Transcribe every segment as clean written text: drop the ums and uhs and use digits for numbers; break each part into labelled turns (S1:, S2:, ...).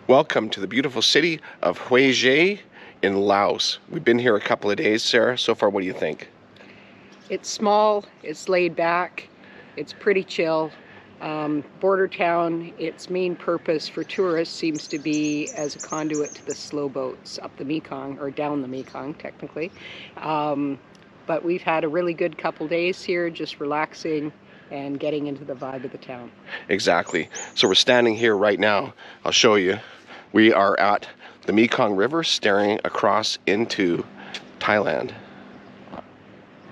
S1: Welcome to the beautiful city of Huay Xai in Laos. We've been here a couple of days, Sarah. So far, what do you think?
S2: It's small, it's laid back, it's pretty chill. Border town, its main purpose for tourists seems to be as a conduit to the slow boats up the Mekong, or down the Mekong technically. But we've had a really good couple days here, just relaxing and getting into the vibe of the town.
S1: Exactly. So we're standing here right now. I'll show you. We are at the Mekong River staring across into Thailand.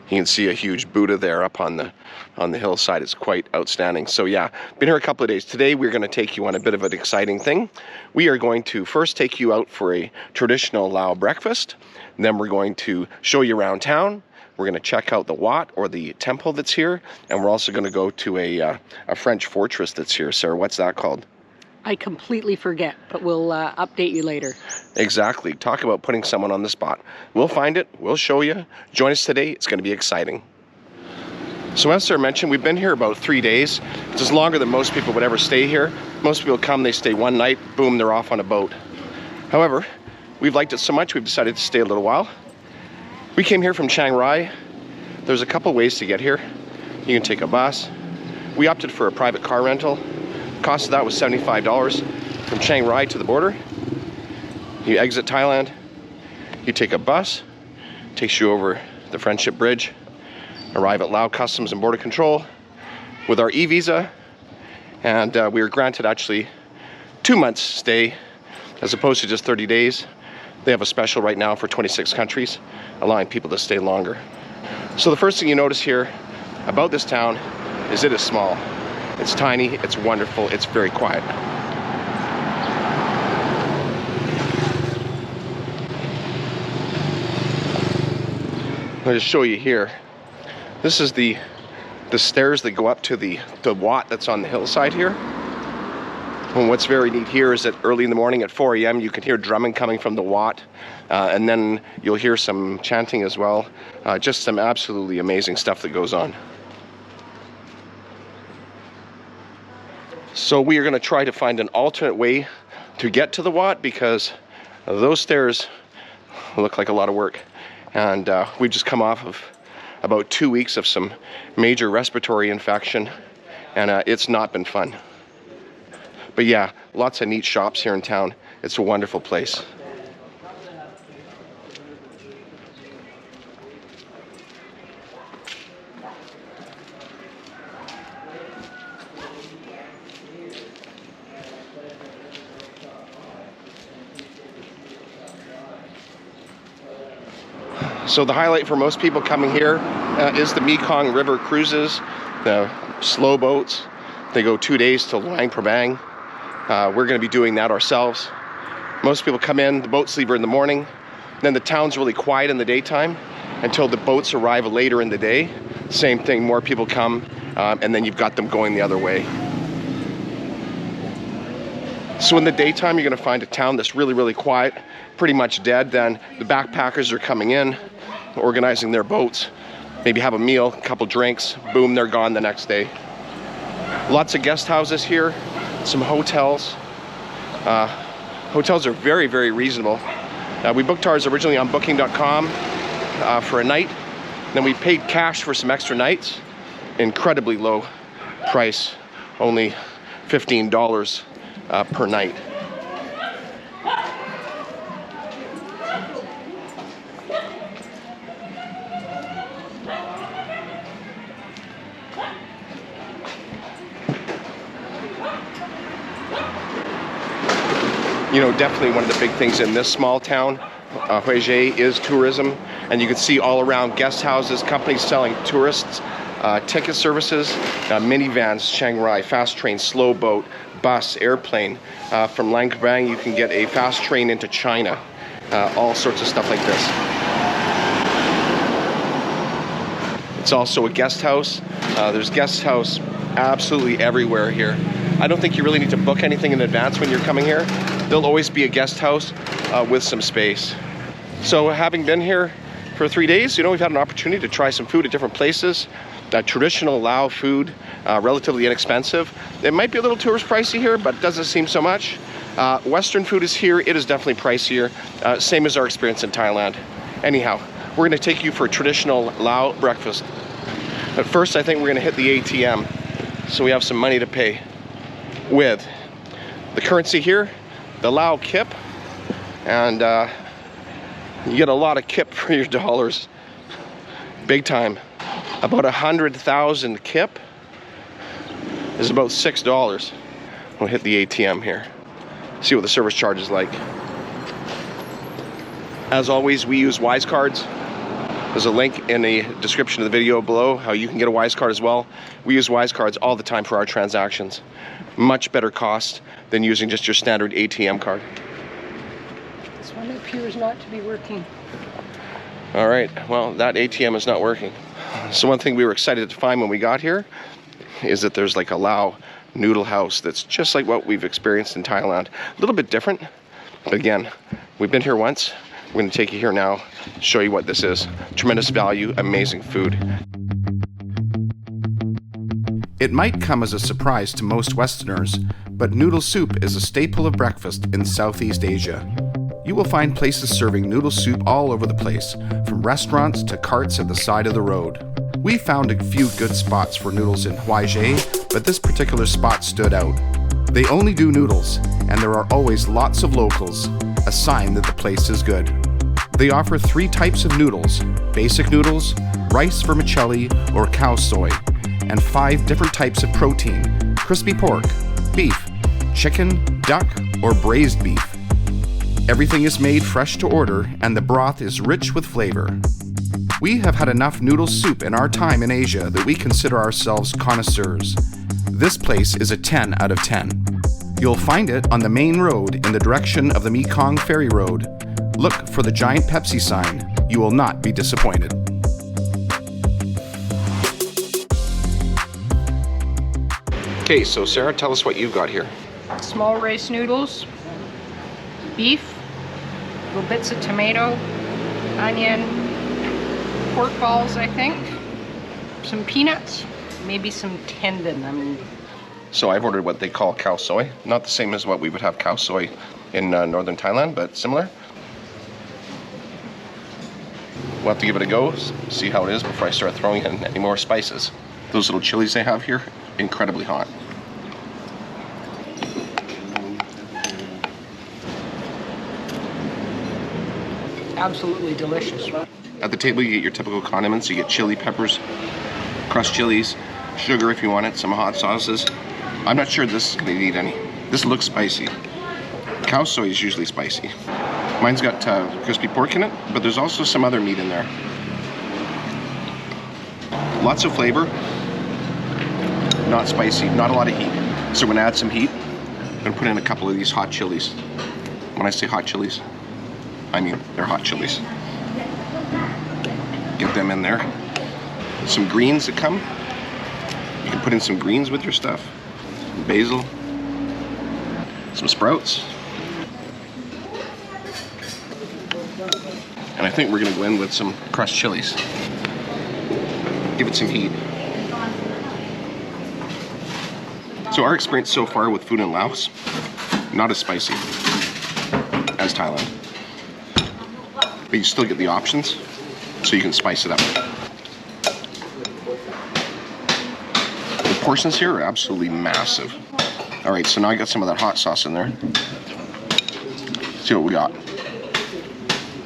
S1: You can see a huge Buddha there up on the hillside. It's quite outstanding. So yeah, been here a couple of days. Today we're going to take you on a bit of an exciting thing. We are going to first take you out for a traditional Lao breakfast. Then we're going to show you around town. We're going to check out the Wat, or the temple that's here. And we're also going to go to a French fortress that's here. Sarah, what's that called?
S2: I completely forget, but we'll update you later.
S1: Exactly. Talk about putting someone on the spot. We'll find it. We'll show you. Join us today. It's going to be exciting. So as Sarah mentioned, we've been here about 3 days. It's just longer than most people would ever stay here. Most people come, they stay one night, boom, they're off on a boat. However, we've liked it so much, we've decided to stay a little while. We came here from Chiang Rai. There's a couple ways to get here. You can take a bus. We opted for a private car rental. Cost of that was $75 from Chiang Rai to the border. You exit Thailand, you take a bus, takes you over the Friendship Bridge, arrive at Lao Customs and Border Control with our e-visa, and we were granted actually 2 months stay as opposed to just 30 days. They have a special right now for 26 countries, allowing people to stay longer. So the first thing you notice here about this town is it is small. It's tiny, it's wonderful, it's very quiet. I'll just show you here. This is the stairs that go up to the Wat that's on the hillside here. And what's very neat here is that early in the morning at 4 a.m. you can hear drumming coming from the Wat, and then you'll hear some chanting as well. Just some absolutely amazing stuff that goes on. So we are going to try to find an alternate way to get to the Wat, because those stairs look like a lot of work. And we've just come off of about 2 weeks of some major respiratory infection, and it's not been fun. But yeah, lots of neat shops here in town. It's a wonderful place. So the highlight for most people coming here is the Mekong River cruises, the slow boats. They go 2 days to Luang Prabang. We're going to be doing that ourselves. Most people come in, the boats leave in the morning, then the town's really quiet in the daytime until the boats arrive later in the day. Same thing, more people come, and then you've got them going the other way. So in the daytime, you're going to find a town that's really, really quiet, pretty much dead. Then the backpackers are coming in, organizing their boats, maybe have a meal, a couple drinks, boom, they're gone the next day. Lots of guest houses here, some hotels. Hotels are very, very reasonable. We booked ours originally on booking.com for a night. Then we paid cash for some extra nights. Incredibly low price, only $15 per night. You know, definitely one of the big things in this small town, Huay Xai, is tourism. And you can see all around guest houses, companies selling tourists ticket services, minivans, Chiang Rai, fast train, slow boat, bus, airplane. From Luang Prabang you can get a fast train into China. All sorts of stuff like this. It's also a guest house. There's guest house absolutely everywhere here. I don't think you really need to book anything in advance when you're coming here. There'll always be a guest house with some space. So having been here for 3 days, you know, we've had an opportunity to try some food at different places. Traditional Lao food, relatively inexpensive. It might be a little tourist pricey here, but it doesn't seem so much. Western food is here. It is definitely pricier, same as our experience in Thailand. Anyhow, we're gonna take you for a traditional Lao breakfast. But first, I think we're gonna hit the ATM so we have some money to pay with. The currency here, the Lao kip, and you get a lot of kip for your dollars. Big time. About 100,000 kip is about $6. We'll hit the ATM here. See what the service charge is like. As always, we use Wise cards. There's a link in the description of the video below how you can get a Wise card as well. We use Wise cards all the time for our transactions. Much better cost than using just your standard ATM card.
S2: This one appears not to be working.
S1: All right, well, that ATM is not working. So one thing we were excited to find when we got here is that there's like a Lao noodle house that's just like what we've experienced in Thailand. A little bit different, but again, we've been here once. We're gonna take you here now, show you what this is. Tremendous value, amazing food.
S3: It might come as a surprise to most Westerners, but noodle soup is a staple of breakfast in Southeast Asia. You will find places serving noodle soup all over the place, from restaurants to carts at the side of the road. We found a few good spots for noodles in Huay Xai, but this particular spot stood out. They only do noodles, and there are always lots of locals, a sign that the place is good. They offer 3 types of noodles: basic noodles, rice vermicelli, or cow soy, and 5 different types of protein: crispy pork, beef, chicken, duck, or braised beef. Everything is made fresh to order, and the broth is rich with flavor. We have had enough noodle soup in our time in Asia that we consider ourselves connoisseurs. This place is a 10 out of 10. You'll find it on the main road in the direction of the Mekong Ferry Road. Look for the giant Pepsi sign. You will not be disappointed.
S1: Okay, so Sarah, tell us what you've got here.
S2: Small rice noodles, beef, little bits of tomato, onion, pork balls, I think, some peanuts, maybe some tendon.
S1: So I've ordered what they call cow soy. Not the same as what we would have cow soy in northern Thailand, but similar. We'll have to give it a go, see how it is before I start throwing in any more spices. Those little chilies they have here, incredibly hot.
S2: Absolutely delicious.
S1: At the table you get your typical condiments. You get chili peppers, crushed chilies, sugar if you want it, some hot sauces. I'm not sure this is going to need any. This looks spicy. Cow soy is usually spicy. Mine's got crispy pork in it, but there's also some other meat in there. Lots of flavor, not spicy, not a lot of heat. So we're going to add some heat. I'm going to put in a couple of these hot chilies. When I say hot chilies, I mean they're hot chilies. Get them in there. Some greens that come. You can put in some greens with your stuff. Basil. Some sprouts. And I think we're gonna go in with some crushed chilies. Give it some heat. So our experience so far with food in Laos, not as spicy as Thailand. But you still get the options, so you can spice it up. The portions here are absolutely massive. All right, so now I got some of that hot sauce in there. See what we got.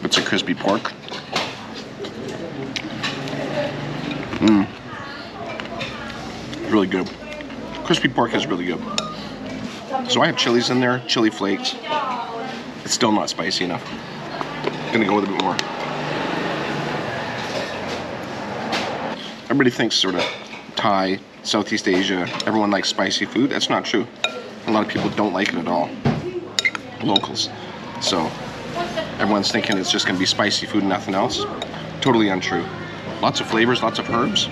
S1: Bits of crispy pork. Really good. Crispy pork is really good. So I have chilies in there, chili flakes. It's still not spicy enough. Gonna go with a bit more. Everybody thinks sort of Thai, Southeast Asia, everyone likes spicy food. That's not true. A lot of people don't like it at all. Locals. So everyone's thinking it's just gonna be spicy food and nothing else. Totally untrue. Lots of flavors, lots of herbs,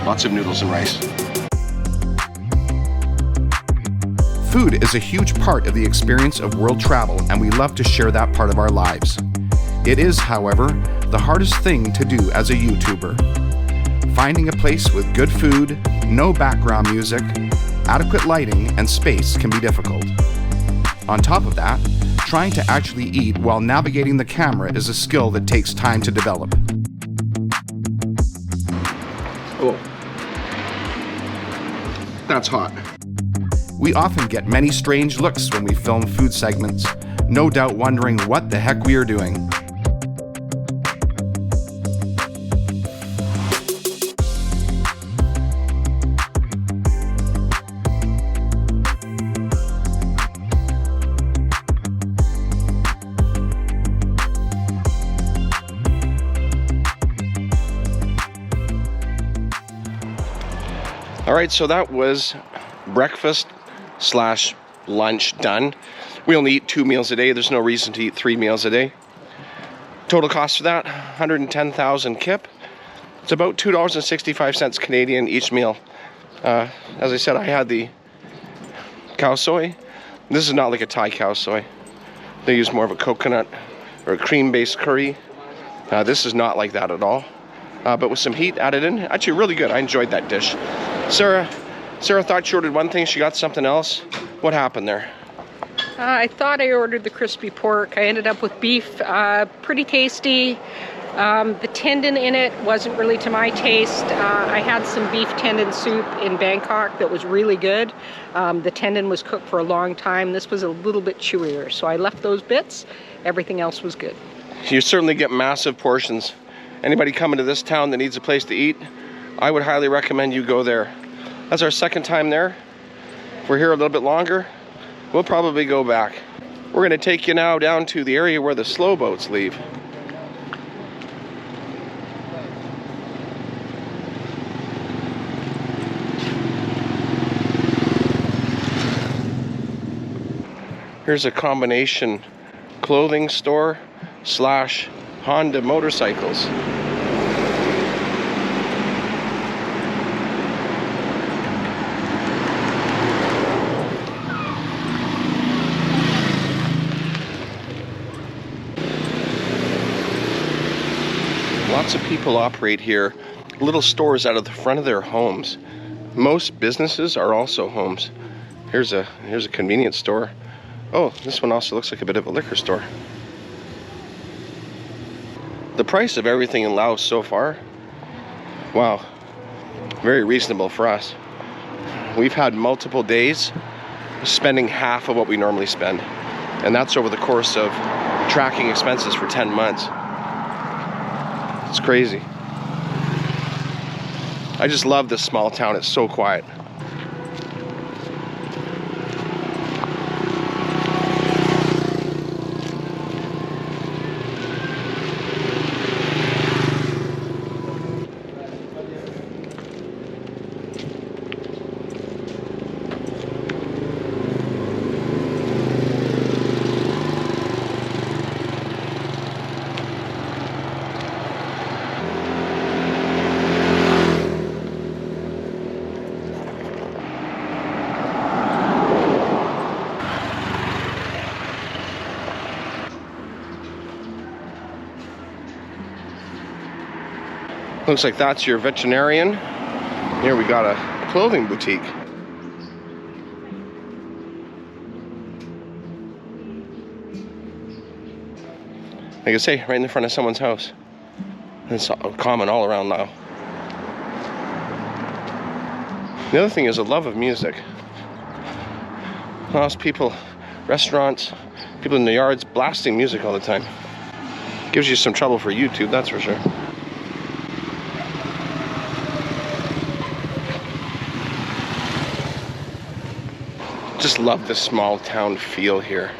S1: lots of noodles and rice.
S3: Food is a huge part of the experience of world travel, and we love to share that part of our lives. It is, however, the hardest thing to do as a YouTuber. Finding a place with good food, no background music, adequate lighting, and space can be difficult. On top of that, trying to actually eat while navigating the camera is a skill that takes time to develop.
S1: Oh, that's hot.
S3: We often get many strange looks when we film food segments, no doubt wondering what the heck we are doing.
S1: All right, so that was breakfast slash lunch done. We only eat 2 meals a day. There's no reason to eat 3 meals a day. Total cost for that, 110,000 kip. It's about $2.65 Canadian each meal. As I said, I had the cow soy. This is not like a Thai cow soy. They use more of a coconut or a cream-based curry. This is not like that at all. But with some heat added in, actually really good. I enjoyed that dish. Sarah thought she ordered one thing, she got something else. What happened there?
S2: I thought I ordered the crispy pork. I ended up with beef. Pretty tasty. The tendon in it wasn't really to my taste. I had some beef tendon soup in Bangkok that was really good. The tendon was cooked for a long time. This was a little bit chewier, so I left those bits. Everything else was good.
S1: You certainly get massive portions. Anybody coming to this town that needs a place to eat, I would highly recommend you go there. That's our second time there. If we're here a little bit longer, we'll probably go back. We're gonna take you now down to the area where the slow boats leave. Here's a combination clothing store slash Honda motorcycles. Lots of people operate here, little stores out of the front of their homes. Most businesses are also homes. Here's a convenience store. Oh, this one also looks like a bit of a liquor store. The price of everything in Laos so far, wow, very reasonable for us. We've had multiple days spending half of what we normally spend, and that's over the course of tracking expenses for 10 months. It's crazy. I just love this small town. It's so quiet. Looks like that's your veterinarian. Here we got a clothing boutique. Like I say, right in the front of someone's house. It's common all around Laos. The other thing is a love of music. Laos people, restaurants, people in the yards blasting music all the time. Gives you some trouble for YouTube, that's for sure. Just love the small town feel here.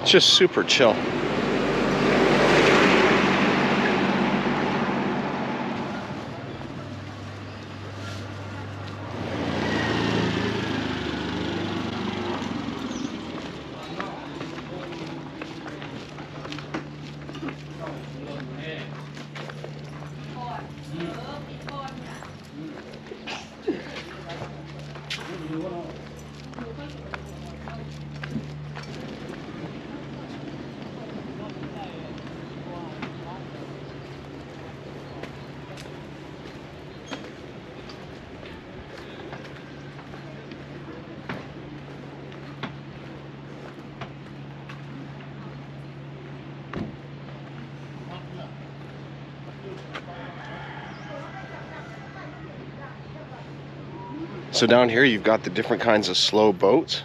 S1: It's just super chill. So down here you've got the different kinds of slow boats.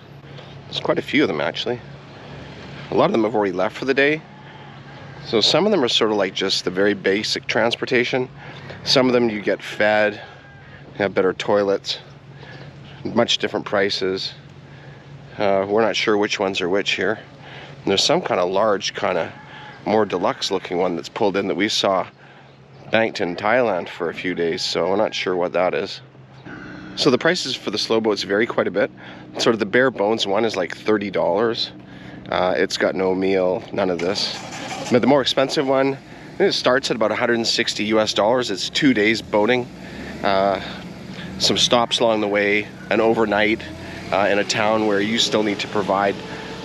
S1: There's quite a few of them actually. A lot of them have already left for the day. So some of them are sort of like just the very basic transportation. Some of them you get fed, have better toilets, much different prices. We're not sure which ones are which here. And there's some kind of large, kind of more deluxe looking one that's pulled in that we saw banked in Thailand for a few days, so we're not sure what that is. So the prices for the slow boats vary quite a bit. Sort of the bare bones one is like $30. It's got no meal, none of this. But the more expensive one, it starts at about 160 US dollars. It's 2 days boating, some stops along the way, an overnight in a town where you still need to provide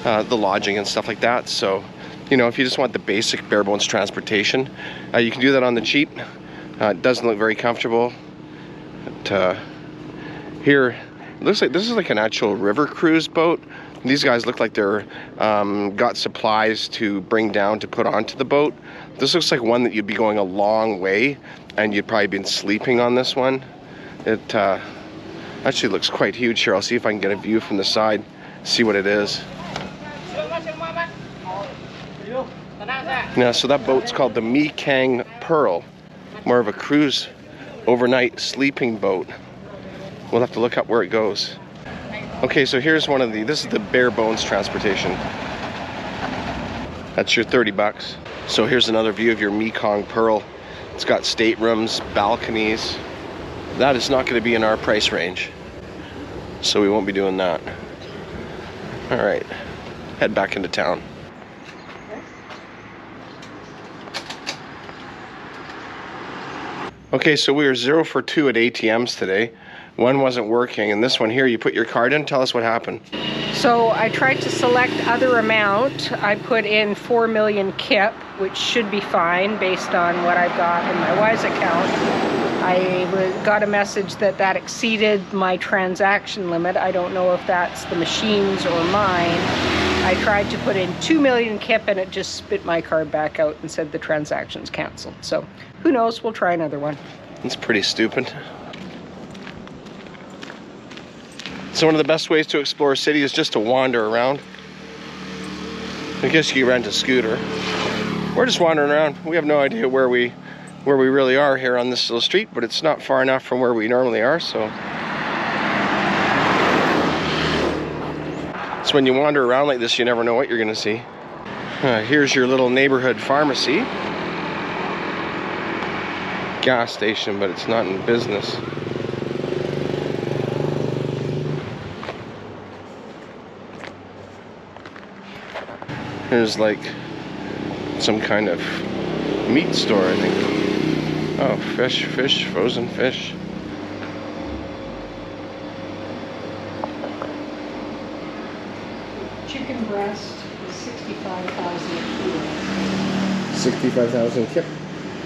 S1: the lodging and stuff like that. So, you know, if you just want the basic bare bones transportation, you can do that on the cheap. It doesn't look very comfortable. But, here, it looks like this is like an actual river cruise boat. These guys look like they're got supplies to bring down to put onto the boat. This looks like one that you'd be going a long way, and you'd probably been sleeping on this one. It actually looks quite huge here. I'll see if I can get a view from the side, see what it is. Now, so that boat's called the Mekong Pearl, more of a cruise overnight sleeping boat. We'll have to look up where it goes. Okay, so here's one of this is the bare bones transportation. That's your 30 bucks. So here's another view of your Mekong Pearl. It's got staterooms, balconies. That is not going to be in our price range, so we won't be doing that. All right, head back into town. Okay, so we were 0 for 2 at ATMs today. One wasn't working, and this one here, you put your card in. Tell us what happened.
S2: So I tried to select other amount. I put in 4 million kip, which should be fine based on what I've got in my Wise account. I got a message that exceeded my transaction limit. I don't know if that's the machine's or mine. I tried to put in 2 million kip and it just spit my card back out and said the transaction's canceled. So who knows, we'll try another one.
S1: It's pretty stupid. So one of the best ways to explore a city is just to wander around. I guess you can rent a scooter. We're just wandering around. We have no idea where we really are here on this little street, but it's not far enough from where we normally are, so. So when you wander around like this, you never know what you're gonna see. Here's your little neighborhood pharmacy. Gas station, but it's not in business. Here's like some kind of meat store, I think. Oh, fish, frozen fish.
S2: Chicken breast is 65,000 a kilo.
S1: 65,000 kip.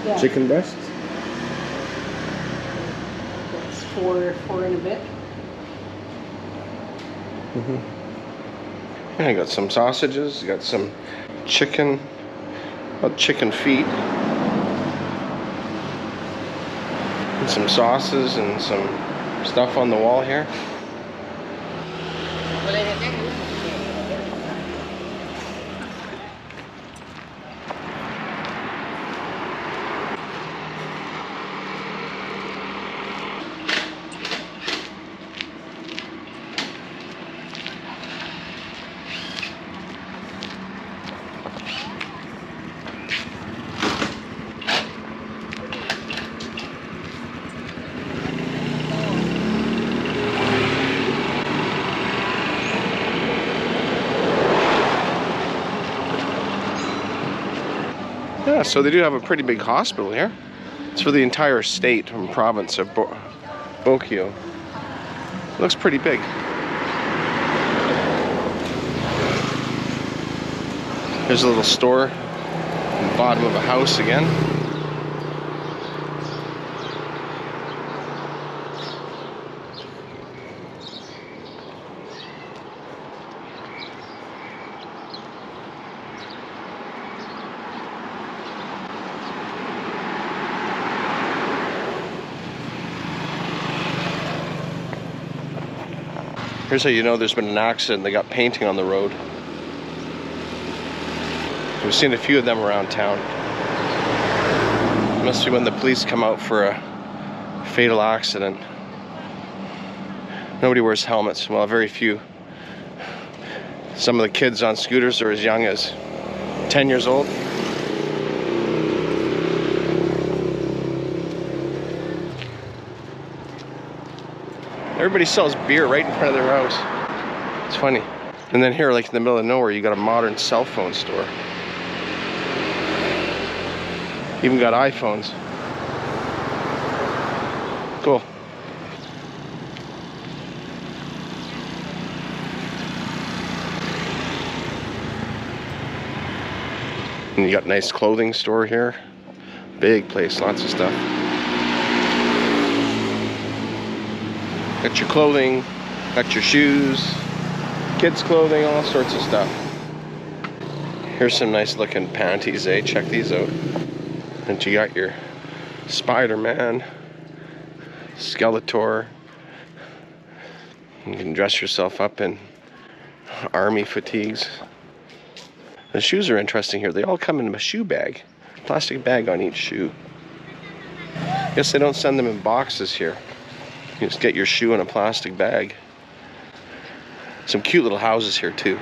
S2: Yeah.
S1: Chicken breast.
S2: That's four and a bit.
S1: Yeah, you got some sausages, you got some chicken, chicken feet, and some sauces and some stuff on the wall here. Yeah, so they do have a pretty big hospital here. It's for the entire state and province of Bokyo. It looks pretty big. There's a little store in the bottom of a house again. Here's how you know there's been an accident. They got painting on the road. We've seen a few of them around town. It must be when the police come out for a fatal accident. Nobody wears helmets. Well, very few. Some of the kids on scooters are as young as 10 years old. Everybody sells beer right in front of their house. It's funny. And then here, like in the middle of nowhere, you got a modern cell phone store. Even got iPhones. Cool. And you got a nice clothing store here. Big place, lots of stuff. Got your clothing, got your shoes, kids clothing, all sorts of stuff. Here's some nice looking panties, eh? Check these out. And you got your Spider-Man, Skeletor. You can dress yourself up in army fatigues. The shoes are interesting here. They all come in a shoe bag. Plastic bag on each shoe. Guess they don't send them in boxes here. You just get your shoe in a plastic bag. Some cute little houses here too.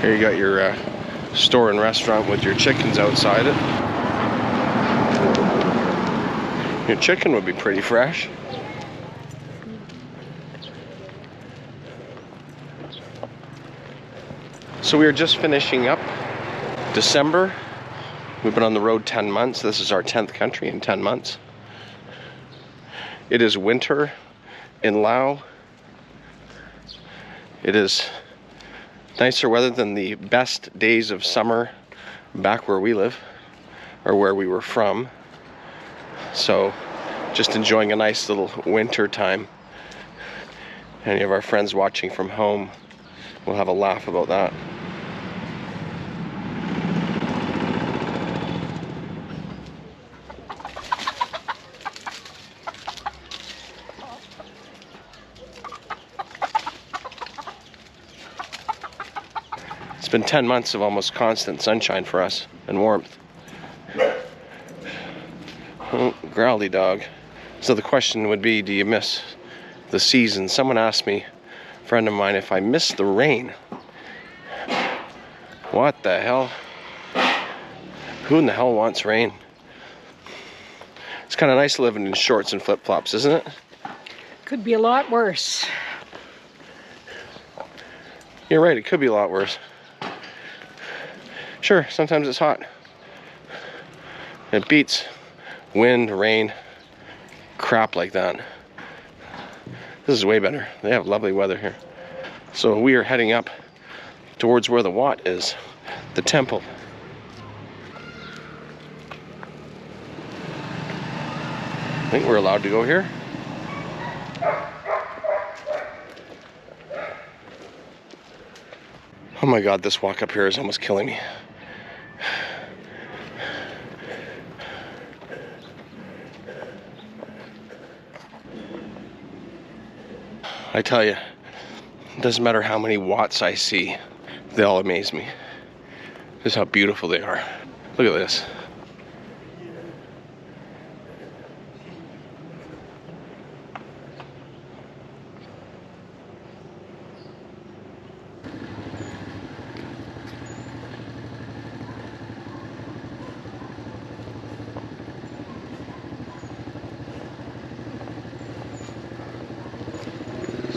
S1: Here you got your store and restaurant with your chickens outside it. Your chicken would be pretty fresh. So we are just finishing up December. We've been on the road 10 months. This is our 10th country in 10 months. It is winter in Laos. It is nicer weather than the best days of summer back where we live, or where we were from. So just enjoying a nice little winter time. Any of our friends watching from home will have a laugh about that. It's been 10 months of almost constant sunshine for us and warmth. Oh, growly dog. So the question would be, do you miss the season? Someone asked me, a friend of mine, if I miss the rain. What the hell? Who in the hell wants rain? It's kind of nice living in shorts and flip-flops, isn't it?
S2: Could be a lot worse.
S1: You're right, it could be a lot worse. Sure, sometimes it's hot. It beats wind, rain, crap like that. This is way better. They have lovely weather here. So we are heading up towards where the Wat is, the temple. I think we're allowed to go here. Oh my God, this walk up here is almost killing me. I tell you, it doesn't matter how many Wats I see, they all amaze me. Just how beautiful they are. Look at this.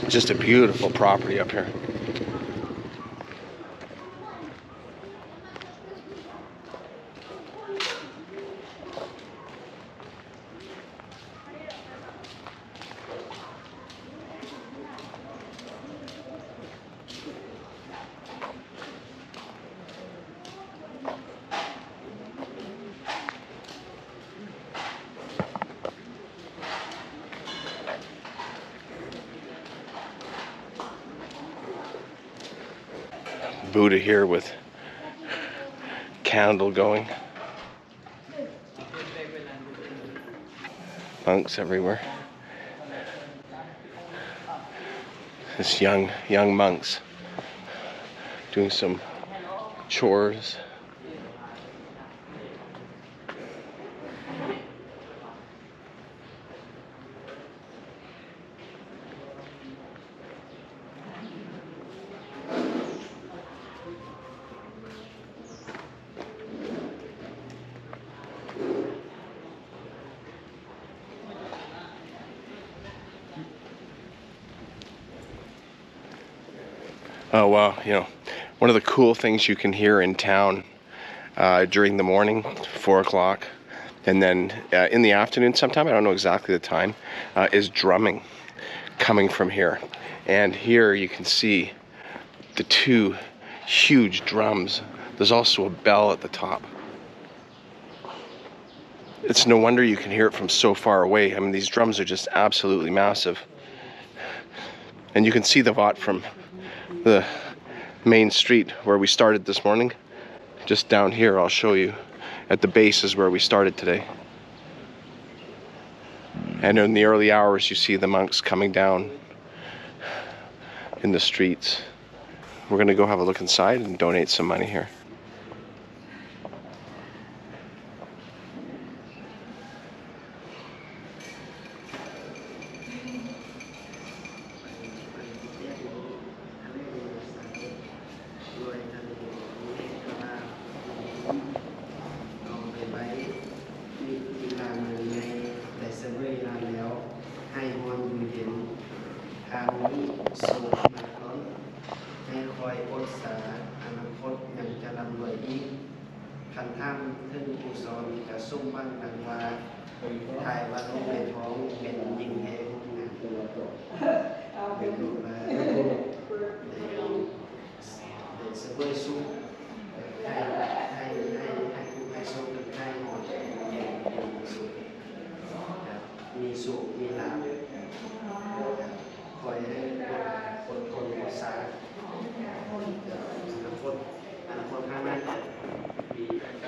S1: Just a beautiful property up here. Buddha here with candle going. Monks everywhere. This young monks doing some chores. Oh wow, you know, one of the cool things you can hear in town during the morning, 4 o'clock, and then in the afternoon sometime, I don't know exactly the time, is drumming coming from here. And here you can see the two huge drums. There's also a bell at the top. It's no wonder you can hear it from so far away. I mean, these drums are just absolutely massive. And you can see the Wat from the main street where we started this morning. Just down here, I'll show you. At the base is where we started today. And in the early hours, you see the monks coming down in the streets. We're gonna go have a look inside and donate some money here.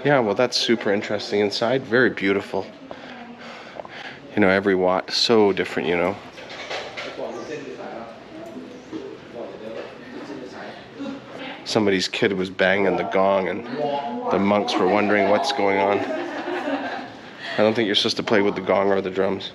S1: Yeah, well, that's super interesting inside. Very beautiful. You know, every Wat so different, you know. Somebody's kid was banging the gong and the monks were wondering what's going on. I don't think you're supposed to play with the gong or the drums.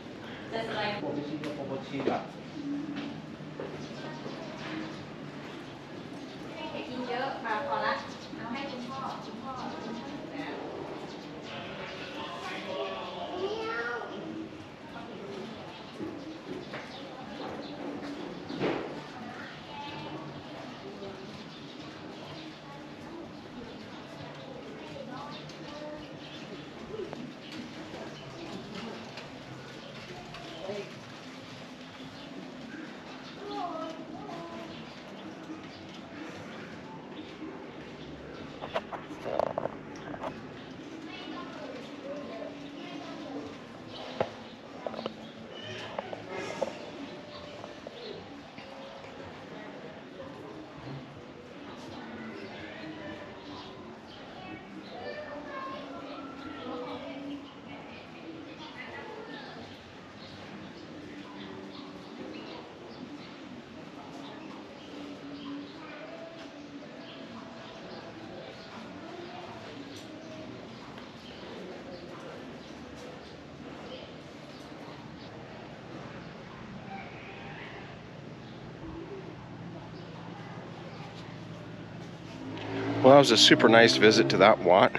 S1: Well, that was a super nice visit to that Wat.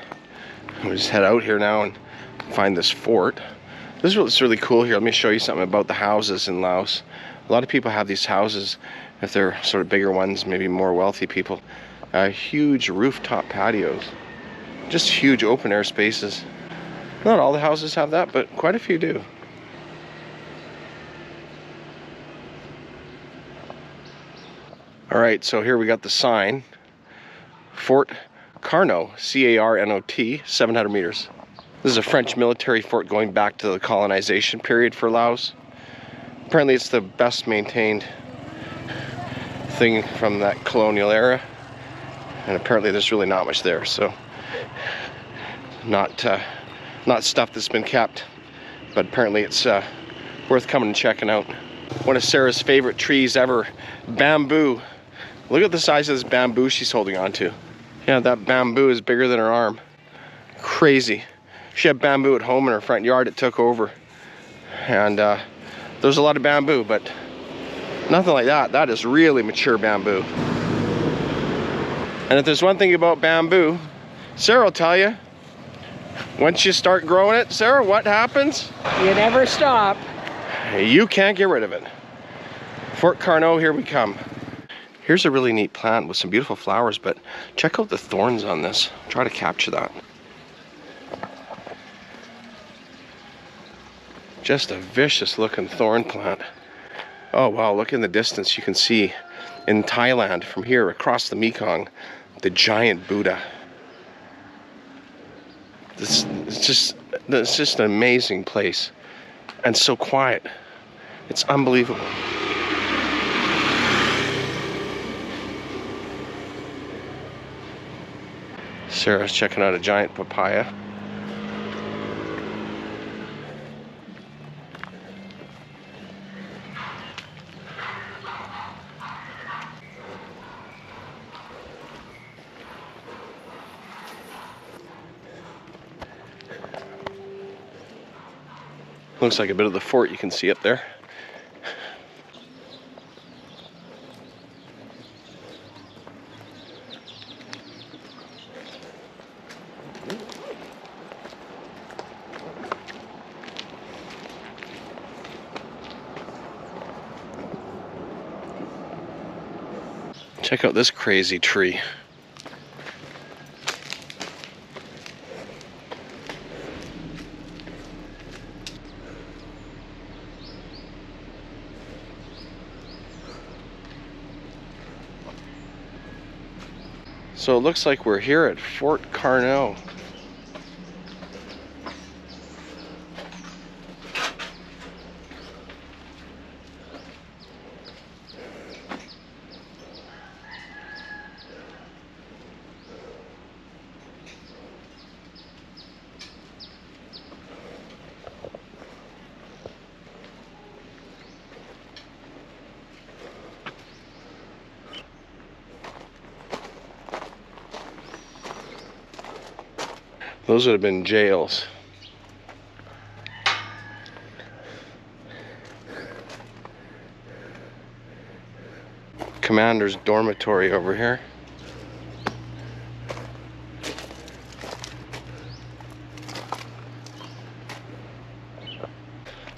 S1: We'll just head out here now and find this fort. This is what's really cool here. Let me show you something about the houses in Laos. A lot of people have these houses, if they're sort of bigger ones, maybe more wealthy people, huge rooftop patios. Just huge open air spaces. Not all the houses have that, but quite a few do. All right, so here we got the sign. Fort Carnot, C-A-R-N-O-T, 700 meters. This is a French military fort going back to the colonization period for Laos. Apparently it's the best maintained thing from that colonial era. And apparently there's really not much there, so not stuff that's been kept. But apparently it's worth coming and checking out. One of Sarah's favorite trees ever, bamboo. Look at the size of this bamboo she's holding on to. Yeah, that bamboo is bigger than her arm. Crazy. She had bamboo at home in her front yard. It took over. And there's a lot of bamboo, but nothing like that. That is really mature bamboo. And if there's one thing about bamboo, Sarah will tell you, once you start growing it, Sarah, what happens?
S2: You never stop.
S1: You can't get rid of it. Fort Carnot, here we come. Here's a really neat plant with some beautiful flowers, but check out the thorns on this. Try to capture that. Just a vicious looking thorn plant. Oh wow, look in the distance. You can see in Thailand from here across the Mekong, the giant Buddha. It's just an amazing place and so quiet. It's unbelievable. Sarah's checking out a giant papaya. Looks like a bit of the fort you can see up there. Check out this crazy tree. So it looks like we're here at Fort Carnot. Those would have been jails. Commander's dormitory over here.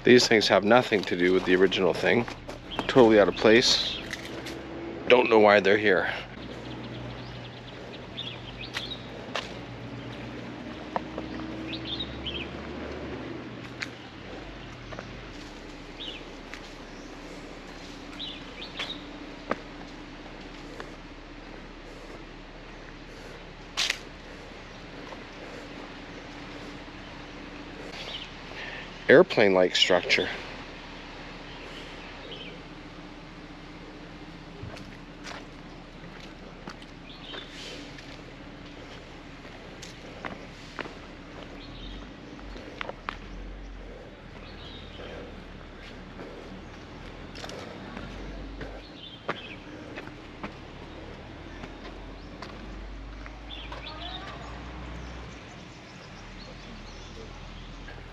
S1: These things have nothing to do with the original thing. Totally out of place. Don't know why they're here. Airplane-like structure.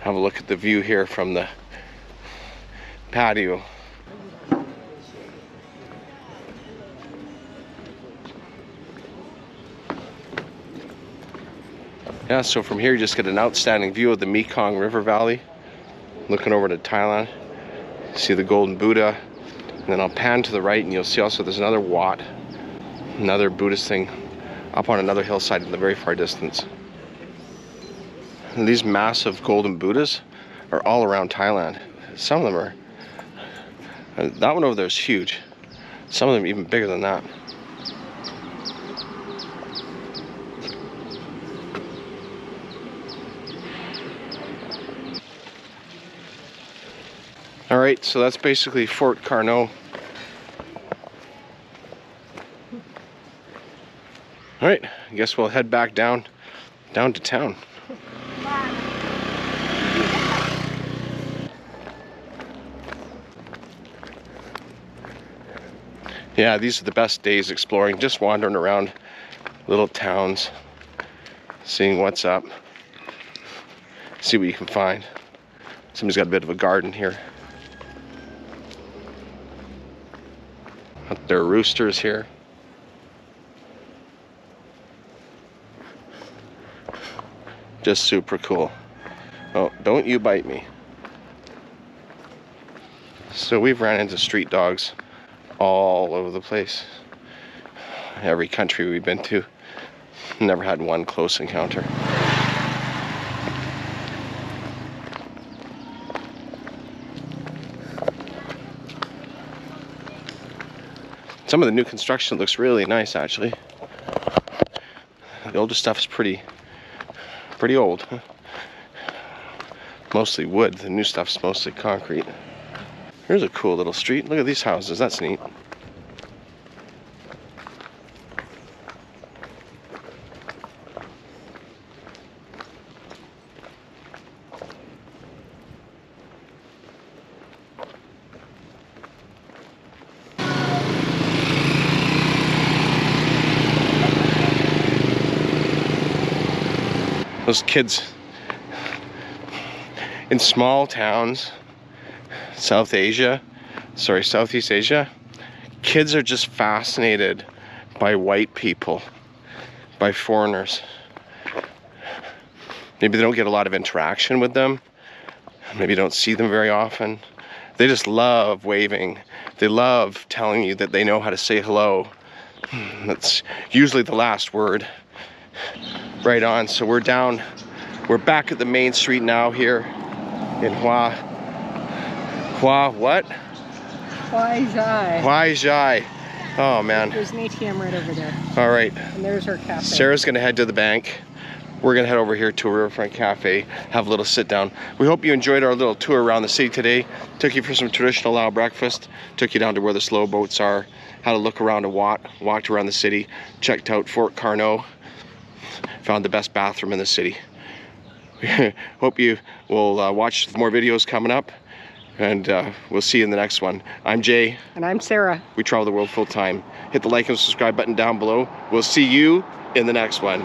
S1: Have a look at the view here from the patio. Yeah, so from here you just get an outstanding view of the Mekong River Valley. Looking over to Thailand. See the Golden Buddha. And then I'll pan to the right and you'll see also there's another Wat, another Buddhist thing up on another hillside in the very far distance. And these massive golden Buddhas are all around Thailand. Some of them are, that one over there is huge. Some of them even bigger than that. All right, so that's basically Fort Carnot. All right, I guess we'll head back down to town. Yeah, these are the best days exploring, just wandering around little towns, seeing what's up, see what you can find. Somebody's got a bit of a garden here. There are roosters here. Just super cool. Oh, don't you bite me. So we've ran into street dogs all over the place. Every country we've been to, never had one close encounter. Some of the new construction looks really nice, actually. The older stuff is pretty old. Mostly wood. The new stuff's mostly concrete. Here's a cool little street. Look at these houses. That's neat. Those kids in small towns, Southeast Asia, kids are just fascinated by white people, by foreigners. Maybe they don't get a lot of interaction with them. Maybe you don't see them very often. They just love waving. They love telling you that they know how to say hello. That's usually the last word. Right on. So we're back at the main street now here in Huay
S2: Xai.
S1: Huay Xai. Oh man.
S2: There's an ATM right over there.
S1: All right.
S2: And there's our cafe.
S1: Sarah's gonna head to the bank. We're gonna head over here to a riverfront cafe, have a little sit down. We hope you enjoyed our little tour around the city today. Took you for some traditional Lao breakfast, took you down to where the slow boats are, had a look around and walked around the city, checked out Fort Carnot, found the best bathroom in the city. Hope you will watch more videos coming up, and we'll see you in the next one. I'm Jay.
S2: And I'm Sarah.
S1: We travel the world full time. Hit the like and subscribe button down below. We'll see you in the next one.